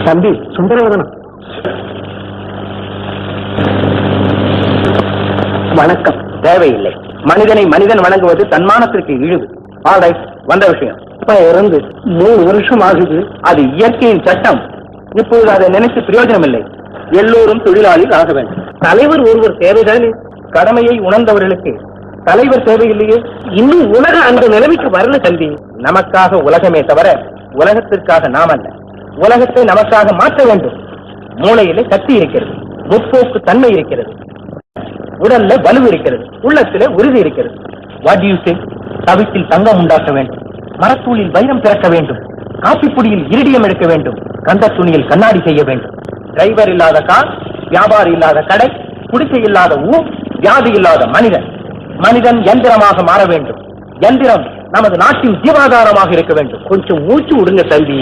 தம்பி சுந்தரவதனம், வணக்கம். தேவையில்லை. மனிதனை மனிதன் வணங்குவது தன்மானத்திற்கு இழிவு. ஆல்ரைட், வந்த விஷயம். இறந்து 3 வருஷம் ஆகுது. அது இயற்கையின் சட்டம். இப்பொழுது அதை நினைத்து பிரயோஜனம் இல்லை. எல்லோரும் தொழிலாளிகள் ஆக வேண்டும். தலைவர் ஒருவர் தேவைதானே? கடமையை உணர்ந்தவர்களுக்கு தலைவர் தேவையில்லையே. இன்னும் உலக அந்த நிலைமைக்கு வரல தம்பி. நமக்காக உலகமே தவிர உலகத்திற்காக நாம் அல்ல. உலகத்தை நமக்காக மாற்ற வேண்டும். மூளையிலே சக்தி இருக்கிறது, முற்போக்கு தன்மை இருக்கிறது, உடல்ல வலு இருக்கிறது, உள்ளத்திலே உறுதி இருக்கிறது. What you say? தவித்தில் தங்கம் உண்டாக்க வேண்டும், மரத்தூளில் வைரம் திறக்க வேண்டும், காப்பிப்புடியில் இரிடியம் எடுக்க வேண்டும், கந்த துணியில் கண்ணாடி செய்ய வேண்டும். டிரைவர் இல்லாத கார், வியாபாரி இல்லாத கடை, குடிசை இல்லாத ஊர், வியாதி இல்லாத மனிதன். மனிதன் எந்திரமாக மாற வேண்டும். எந்திரம் நமது நாட்டின் ஜீவாதாரமாக இருக்க வேண்டும். கொஞ்சம் மூச்சு விடுங்க தம்பி.